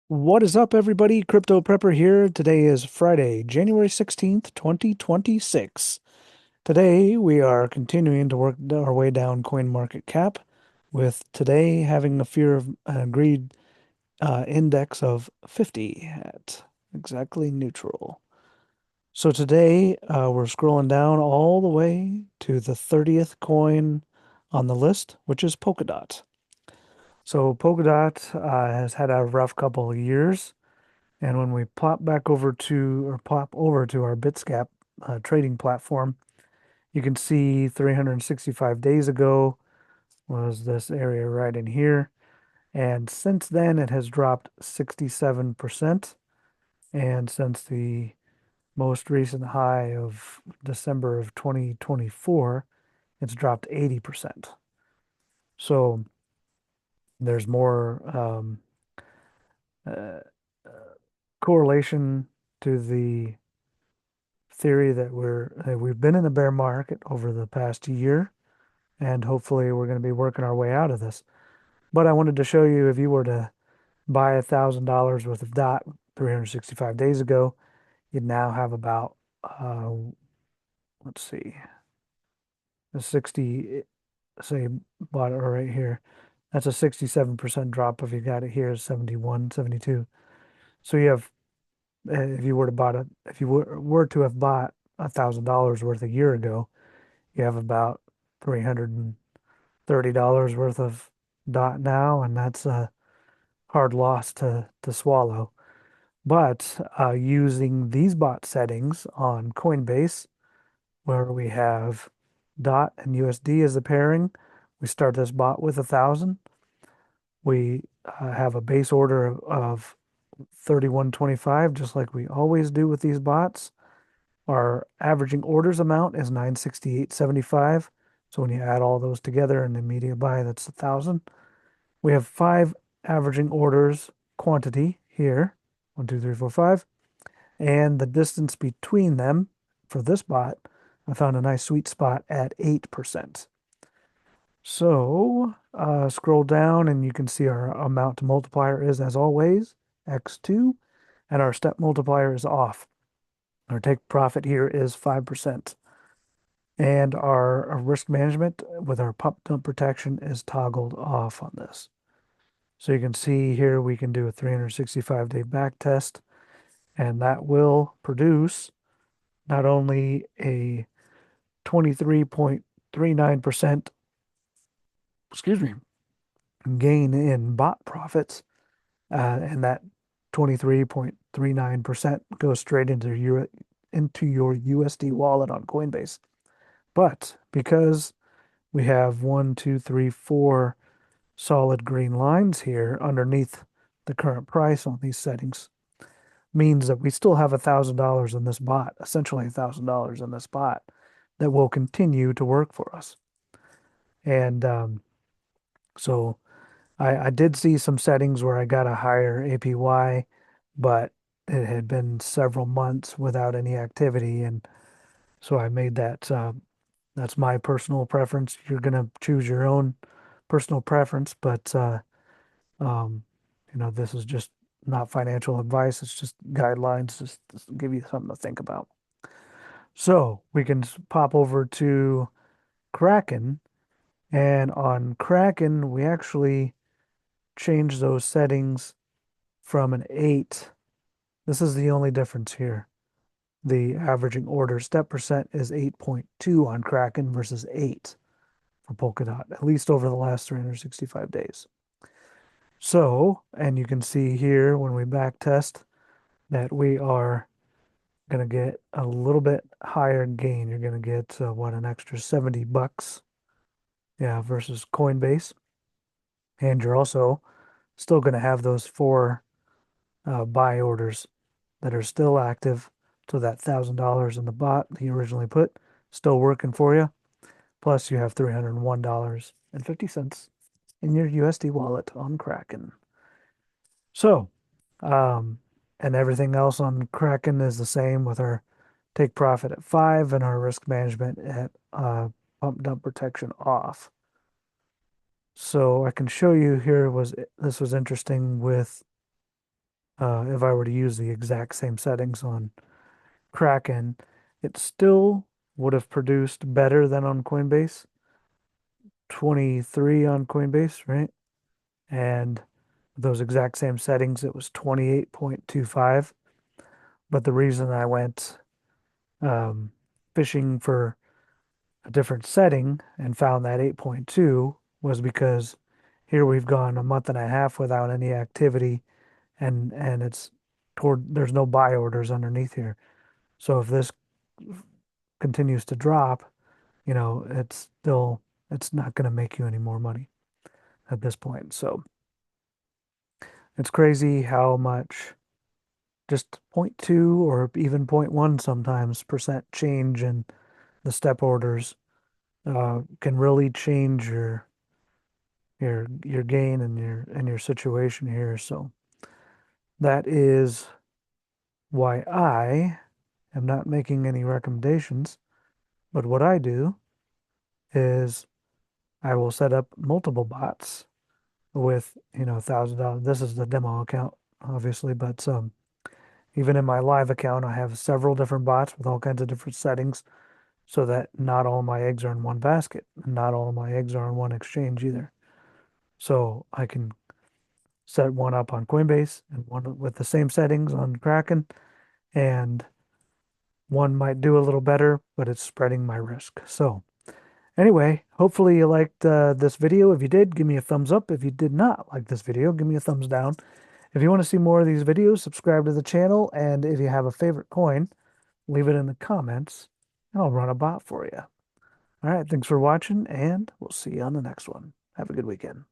What is up, everybody? Crypto Prepper here. Today is Friday, January 16th, 2026. Today, we are continuing to work our way down CoinMarketCap, with today having a fear of an agreed index of 50 at exactly neutral. So today, we're scrolling down all the way to the 30th coin on the list, which is Polkadot. So Polkadot has had a rough couple of years. And when we plop over to our Bitscap trading platform, you can see 365 days ago was this area right in here. And since then, it has dropped 67%. And since the most recent high of December of 2024, it's dropped 80%. So there's more uh, uh, correlation to the theory that we've been in a bear market over the past year, and hopefully we're going to be working our way out of this. But I wanted to show you, if you were to buy $1,000 worth of DOT 365 days ago, you'd now have about let's see, a 60, say, bought it right here. That's a 67% drop. If you got it here, 71, 72. So you have, if you were to bought it, if you were to have bought $1,000 worth a year ago, you have about $330 worth of dot now, and that's a hard loss to swallow. But using these bot settings on Coinbase, where we have dot and USD as the pairing, we start this bot with 1,000. We have a base order of 31.25, just like we always do with these bots. Our averaging orders amount is 968.75. So when you add all those together in the media buy, that's 1,000. We have five averaging orders quantity here. One, two, three, four, five. And the distance between them for this bot, I found a nice sweet spot at 8%. So scroll down and you can see our amount to multiplier is, as always, x2, and our step multiplier is off. Our take profit here is 5%. And our risk management with our pump dump protection is toggled off on this. So you can see here we can do a 365-day back test, and that will produce not only a 23.39%, excuse me, gain in bot profits, and that 23.39% goes straight into your USD wallet on Coinbase. But because we have one, two, three, four solid green lines here underneath the current price on these settings, means that we still have $1,000 in this bot, essentially $1,000 in this bot that will continue to work for us. And so I did see some settings where I got a higher APY, but it had been several months without any activity. And so I made that, that's my personal preference. You're going to choose your own personal preference, but, um, this is just not financial advice. It's just guidelines, just to give you something to think about. So we can pop over to Kraken, and on Kraken, we actually change those settings from an 8. This is the only difference here. The averaging order step percent is 8.2 on Kraken versus 8 for Polkadot, at least over the last 365 days. So, and you can see here when we back test that we are going to get a little bit higher gain. You're going to get what, an extra $70, yeah, versus Coinbase. And you're also still going to have those four buy orders that are still active. So that $1,000 in the bot that you originally put, still working for you. Plus you have $301.50 in your USD wallet on Kraken. So, and everything else on Kraken is the same, with our take profit at 5 and our risk management at pump dump protection off. So I can show you here, this was interesting with if I were to use the exact same settings on Kraken, it still would have produced better than on Coinbase. 23 on Coinbase, right? And those exact same settings, it was 28.25. But the reason I went um, fishing for a different setting and found that 8.2 was because here we've gone a month and a half without any activity, and it's there's no buy orders underneath here. So if this continues to drop, it's not going to make you any more money at this point. So it's crazy how much just zero point 0.2 or even zero point 0.1 sometimes percent change in the step orders can really change your gain and your situation here. So that is why I am not making any recommendations. But what I do is I will set up multiple bots with, $1,000. This is the demo account, obviously, but even in my live account, I have several different bots with all kinds of different settings so that not all my eggs are in one basket and not all my eggs are on one exchange either. So I can set one up on Coinbase and one with the same settings on Kraken, and one might do a little better, but it's spreading my risk. So anyway, hopefully you liked this video. If you did, give me a thumbs up. If you did not like this video, give me a thumbs down. If you want to see more of these videos, subscribe to the channel. And if you have a favorite coin, leave it in the comments and I'll run a bot for you. All right, thanks for watching, and we'll see you on the next one. Have a good weekend.